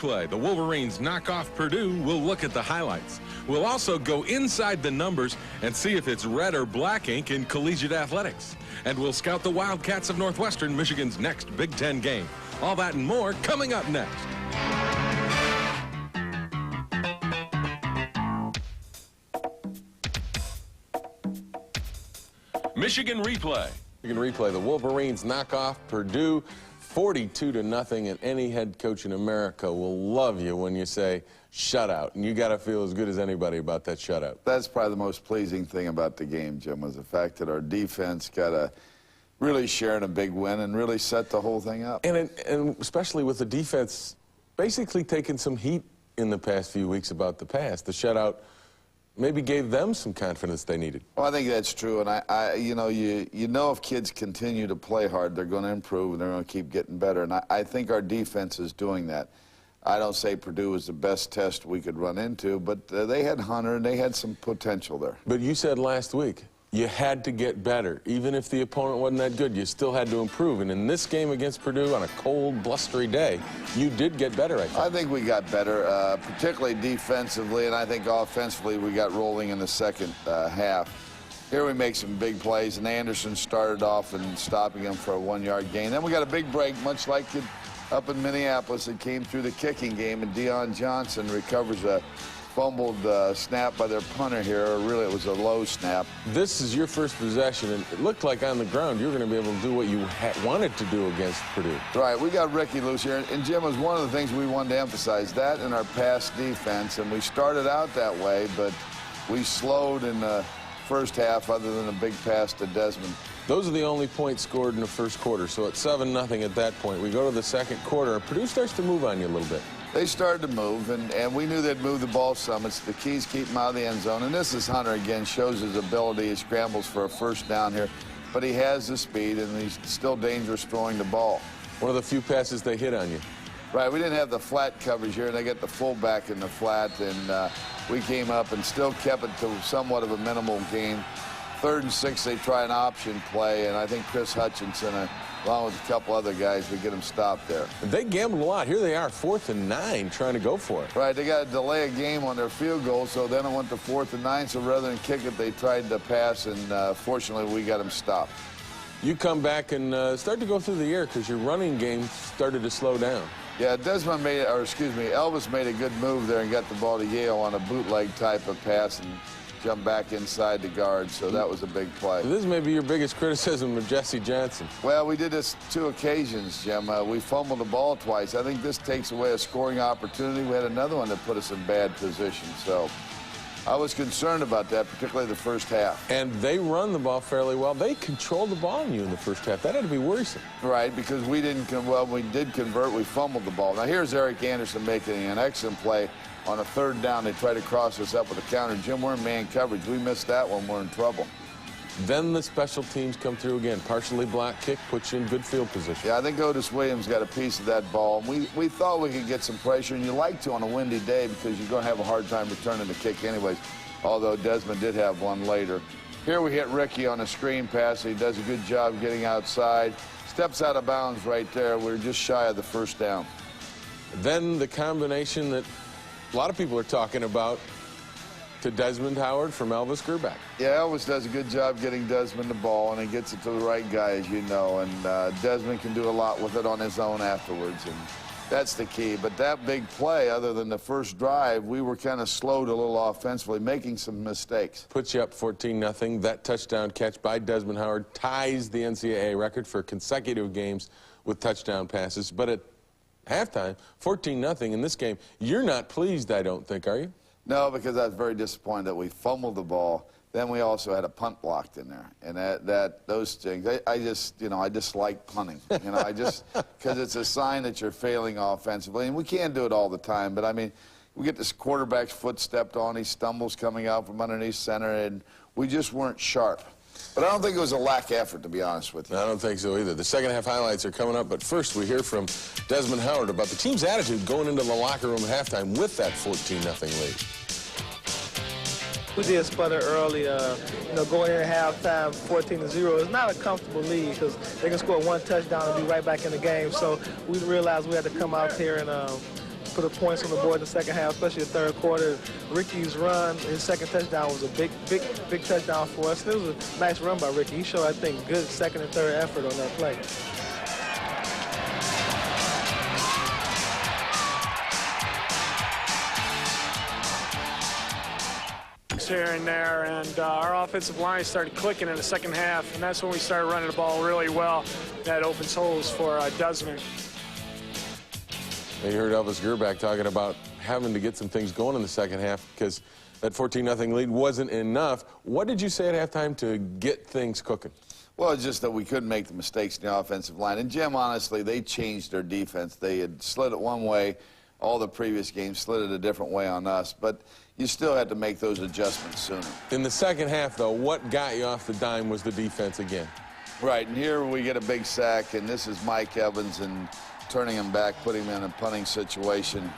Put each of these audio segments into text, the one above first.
replay. The Wolverines knock off Purdue. We'll look at the highlights. We'll also go inside the numbers and see if it's red or black ink in collegiate athletics. And we'll scout the Wildcats of Northwestern Michigan's next Big Ten game. All that and more coming up next. Michigan replay. Michigan replay. The Wolverines knock off Purdue 42-0, and any head coach in America will love you when you say shutout. And you got to feel as good as anybody about that shutout. That's probably the most pleasing thing about the game, Jim, was the fact that our defense got a really sharing a big win and really set the whole thing up. And especially with the defense basically taking some heat in the past few weeks about the past. The shutout maybe gave them some confidence they needed. Well, I think that's true, and you know if kids continue to play hard, they're going to improve and they're going to keep getting better, and I think our defense is doing that. I don't say Purdue was the best test we could run into, but they had Hunter and they had some potential there. But you said last week you had to get better. Even if the opponent wasn't that good, you still had to improve. And in this game against Purdue on a cold, blustery day, you did get better, I think. I think we got better, particularly defensively, and I think offensively we got rolling in the second half. Here we make some big plays, and Anderson started off and stopping him for a 1-yard gain. Then we got a big break, much like up in Minneapolis. It came through the kicking game, and Deion Johnson recovers a fumbled snap by their punter here, or really it was a low snap. This is your first possession, and it looked like on the ground you were going to be able to do what you wanted to do against Purdue. Right, we got Ricky loose here, and Jim, was one of the things we wanted to emphasize, that in our pass defense, and we started out that way, but we slowed in the first half other than a big pass to Desmond. Those are the only points scored in the first quarter, so it's 7-0 at that point. We go to the second quarter, and Purdue starts to move on you a little bit. They started to move, and we knew they'd move the ball some. It's the keys keep him out of the end zone. And this is Hunter again, shows his ability. He scrambles for a first down here, but he has the speed, and he's still dangerous throwing the ball. One of the few passes they hit on you. Right, we didn't have the flat coverage here, and they get the fullback in the flat, and we came up and still kept it to somewhat of a minimal game. 3rd and 6, they try an option play, and I think Chris Hutchinson, along with a couple other guys, we get them stopped there. They gambled a lot. Here they are, 4th and 9, trying to go for it. Right, they got to delay a game on their field goal, so then it went to 4th and 9, so rather than kick it, they tried to pass, and fortunately, we got them stopped. You come back and start to go through the air because your running game started to slow down. Yeah, Elvis made a good move there and got the ball to Yale on a bootleg type of pass and jumped back inside the guard, so that was a big play. This may be your biggest criticism of Jesse Johnson. Well, we did this 2 occasions, Jim. We fumbled the ball twice. I think this takes away a scoring opportunity. We had another one that put us in bad position, so I was concerned about that, particularly the first half. And they run the ball fairly well. They controlled the ball on you in the first half. That had to be worrisome. Right, because we didn't, we did convert, we fumbled the ball. Now here's Eric Anderson making an excellent play. On a 3rd down, they try to cross us up with a counter. Jim, we're in man coverage. We missed that one. We're in trouble. Then the special teams come through again. Partially blocked kick puts you in good field position. Yeah, I think Otis Williams got a piece of that ball. We thought we could get some pressure, and you like to on a windy day because you're going to have a hard time returning the kick anyways, although Desmond did have one later. Here we hit Ricky on a screen pass. He does a good job getting outside. Steps out of bounds right there. We're just shy of the first down. Then the combination that a lot of people are talking about to Desmond Howard from Elvis Grbac. Yeah, Elvis does a good job getting Desmond the ball, and he gets it to the right guy, as you know, and Desmond can do a lot with it on his own afterwards, and that's the key. But that big play, other than the first drive, we were kind of slowed a little offensively, making some mistakes. Puts you up 14-0. That touchdown catch by Desmond Howard ties the NCAA record for consecutive games with touchdown passes, but at halftime, 14-0 in this game. You're not pleased, I don't think, are you? No, because I was very disappointed that we fumbled the ball. Then we also had a punt blocked in there, and those things. I dislike punting. You know, because it's a sign that you're failing offensively, and we can't do it all the time. But I mean, we get this quarterback's foot stepped on. He stumbles coming out from underneath center, and we just weren't sharp. But I don't think it was a lack of effort, to be honest with you. I don't think so either. The second half highlights are coming up, but first we hear from Desmond Howard about the team's attitude going into the locker room at halftime with that 14-0 lead. We did sputter early, going in at halftime 14-0. It's not a comfortable lead because they can score 1 touchdown and be right back in the game. So we realized we had to come out here and put the points on the board in the second half, especially the third quarter. Ricky's run, his second touchdown was a big touchdown for us. It was a nice run by Ricky. He showed, I think, good second and third effort on that play. Here and there, and our offensive line started clicking in the second half, and that's when we started running the ball really well. That opens holes for Desmond. You heard Elvis Gerback talking about having to get some things going in the second half because that 14-0 lead wasn't enough. What did you say at halftime to get things cooking? Well, it's just that we couldn't make the mistakes in the offensive line. And, Jim, honestly, they changed their defense. They had slid it one way all the previous games, slid it a different way on us. But you still had to make those adjustments sooner. In the second half, though, what got you off the dime was the defense again. Right, and here we get a big sack, and this is Mike Evans, and turning him back, putting him in a punting situation.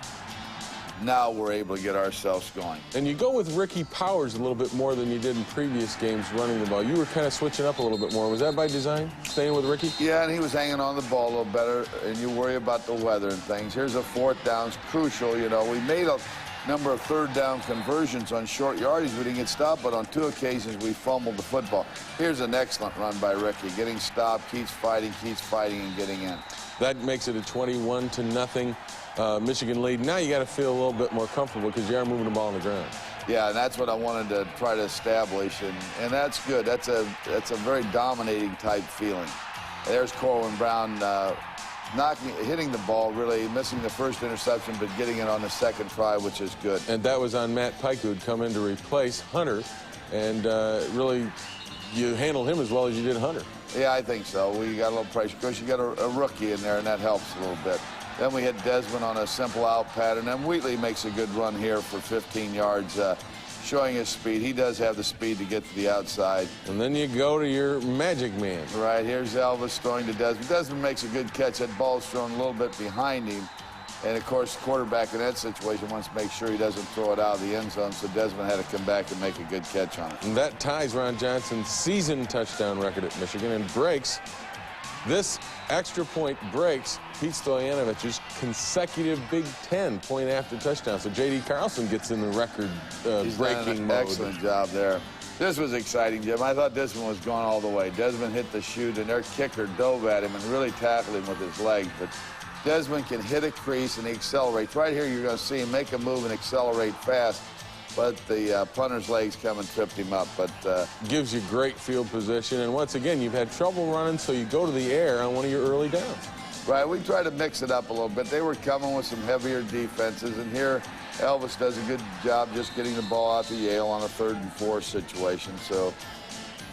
Now we're able to get ourselves going. And you go with Ricky Powers a little bit more than you did in previous games running the ball. You were kind of switching up a little bit more. Was that by design, staying with Ricky? Yeah, and he was hanging on the ball a little better, and you worry about the weather and things. Here's a fourth down. It's crucial, you know. We made a number of third down conversions on short yardage. We didn't get stopped, but on 2 occasions we fumbled the football. Here's an excellent run by Ricky. Getting stopped, keeps fighting, and getting in. That makes it a 21-0 Michigan lead. Now you got to feel a little bit more comfortable because you are moving the ball on the ground. Yeah, and that's what I wanted to try to establish, and that's good. That's a very dominating type feeling. There's Corwin Brown hitting the ball, really missing the first interception, but getting it on the second try, which is good. And that was on Matt Pike, who'd come in to replace Hunter, and really you handled him as well as you did Hunter. Yeah, I think so. We got a little pressure. Of course, you got a rookie in there, and that helps a little bit. Then we hit Desmond on a simple out pattern, and Wheatley makes a good run here for 15 yards, showing his speed. He does have the speed to get to the outside. And then you go to your magic man. Right, here's Elvis throwing to Desmond. Desmond makes a good catch. That ball's thrown a little bit behind him. And, of course, the quarterback in that situation wants to make sure he doesn't throw it out of the end zone, so Desmond had to come back and make a good catch on it. And that ties Ron Johnson's season touchdown record at Michigan and breaks. This extra point breaks Pete Stojanovich's consecutive Big Ten point-after touchdown. So J.D. Carlson gets in the record-breaking mode. Excellent job there. This was exciting, Jim. I thought Desmond was going all the way. Desmond hit the chute, and their kicker dove at him and really tackled him with his legs. But Desmond can hit a crease, and he accelerates. Right here, you're going to see him make a move and accelerate fast. But the punter's legs come and tripped him up. But gives you great field position. And once again, you've had trouble running, so you go to the air on one of your early downs. Right, we try to mix it up a little bit. They were coming with some heavier defenses, and here Elvis does a good job just getting the ball out to Yale on a 3rd and 4 situation. So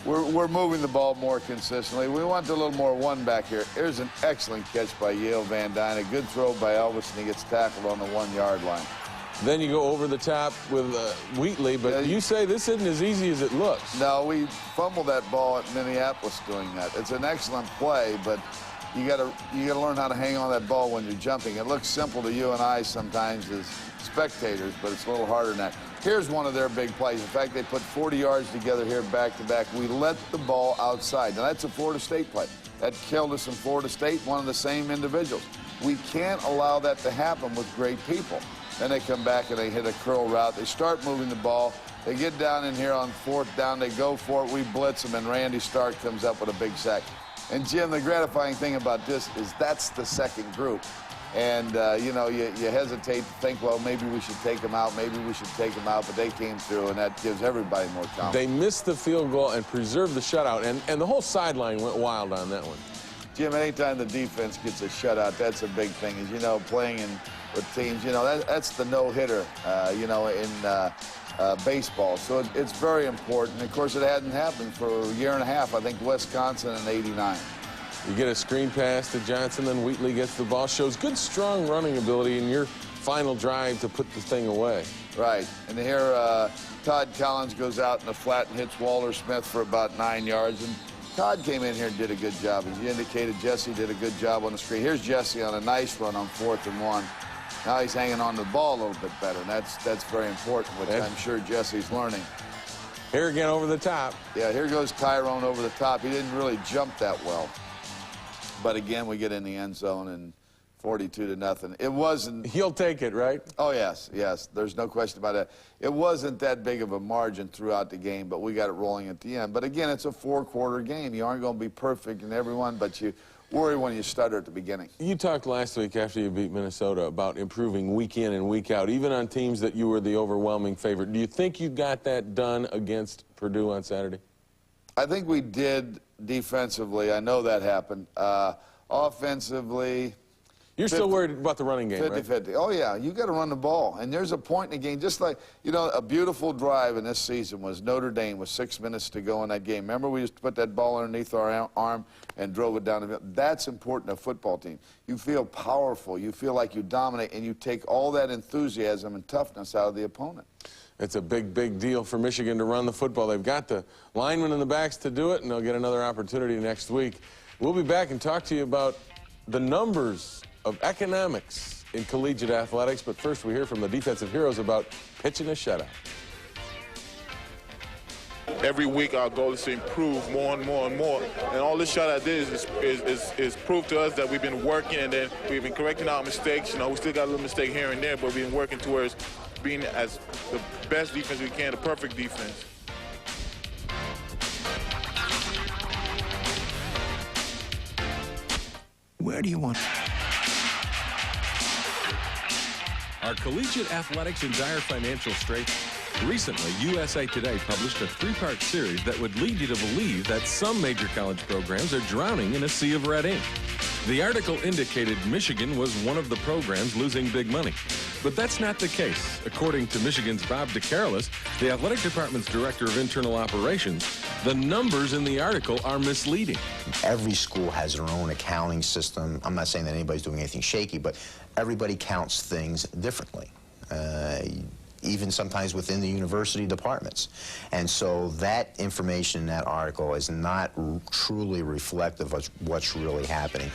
we're moving the ball more consistently. We want a little more one back here. Here's an excellent catch by Yale Van Dyne, a good throw by Elvis, and he gets tackled on the 1-yard line. Then you go over the top with Wheatley, but Yeah, you say this isn't as easy as it looks. No, we fumbled that ball at Minneapolis doing that. It's an excellent play, but you gotta learn how to hang on that ball when you're jumping. It looks simple to you and I sometimes as spectators, but it's a little harder than that. Here's one of their big plays. In fact, they put 40 yards together here back-to-back. We let the ball outside. Now, that's a Florida State play. That killed us in Florida State, one of the same individuals. We can't allow that to happen with great people. Then they come back and they hit a curl route. They start moving the ball. They get down in here on 4th down. They go for it. We blitz them, and Randy Stark comes up with a big sack. And, Jim, the gratifying thing about this is that's the second group. And, you know, you hesitate to think, well, maybe we should take them out, maybe we should take them out, but they came through, and that gives everybody more confidence. They missed the field goal and preserved the shutout, and the whole sideline went wild on that one. Jim, anytime the defense gets a shutout, that's a big thing. As you know, playing with teams, you know, that's the no-hitter, you know, in baseball. So it's very important. Of course, it hadn't happened for a year and a half. I think Wisconsin in '89. You get a screen pass to Johnson, then Wheatley gets the ball. Shows good, strong running ability in your final drive to put the thing away. Right. And here, Todd Collins goes out in the flat and hits Walter Smith for about 9 yards. And Todd came in here and did a good job. As you indicated, Jesse did a good job on the screen. Here's Jesse on a nice run on 4th and 1. Now he's hanging on the ball a little bit better, and that's very important, which I'm sure Jesse's learning. Here again over the top. Yeah, here goes Tyrone over the top. He didn't really jump that well. But again, we get in the end zone, and 42-0. It wasn't. He'll take it, right? Oh, yes, yes. There's no question about it. It wasn't that big of a margin throughout the game, but we got it rolling at the end. But again, it's a 4-quarter game. You aren't going to be perfect in everyone, but you worry when you stutter at the beginning. You talked last week after you beat Minnesota about improving week in and week out, even on teams that you were the overwhelming favorite. Do you think you got that done against Purdue on Saturday? I think we did defensively. I know that happened. Offensively, You're still worried about the running game, 50-50. right? Oh, yeah. You got to run the ball. And there's a point in the game, just like, you know, a beautiful drive in this season was Notre Dame with 6 minutes to go in that game. Remember we used to put that ball underneath our arm and drove it down the field? That's important to a football team. You feel powerful. You feel like you dominate, and you take all that enthusiasm and toughness out of the opponent. It's a big, big deal for Michigan to run the football. They've got the linemen in the backs to do it, and they'll get another opportunity next week. We'll be back and talk to you about the numbers of economics in collegiate athletics, but first we hear from the defensive heroes about pitching a shutout. Every week our goal is to improve more and more and more, and all this shutout did is prove to us that we've been working, and then we've been correcting our mistakes. You know, we still got a little mistake here and there, but we've been working towards being as the best defense we can, the perfect defense. Where do you want? Are collegiate athletics in dire financial straits? Recently, USA Today published a 3-part series that would lead you to believe that some major college programs are drowning in a sea of red ink. The article indicated Michigan was one of the programs losing big money. But that's not the case. According to Michigan's Bob DeCarolis, the athletic department's director of internal operations, the numbers in the article are misleading. Every school has their own accounting system. I'm not saying that anybody's doing anything shaky, but everybody counts things differently, even sometimes within the university departments. And so that information in that article is not truly reflective of what's really happening.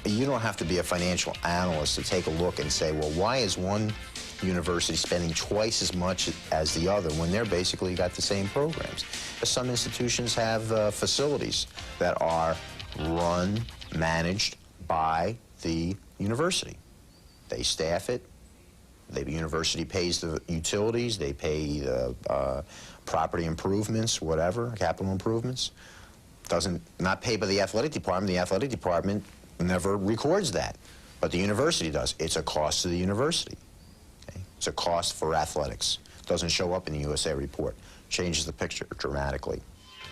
You don't have to be a financial analyst to take a look and say, well, why is one university spending twice as much as the other when they're basically got the same programs? Some institutions have facilities that are run, managed by the university. They staff it. The university pays the utilities. They pay the property improvements, whatever, capital improvements. Not paid by the athletic department. The athletic department never records that, but the university does. It's a cost to the university. Okay? It's a cost for athletics. Doesn't show up in the USA report. Changes the picture dramatically.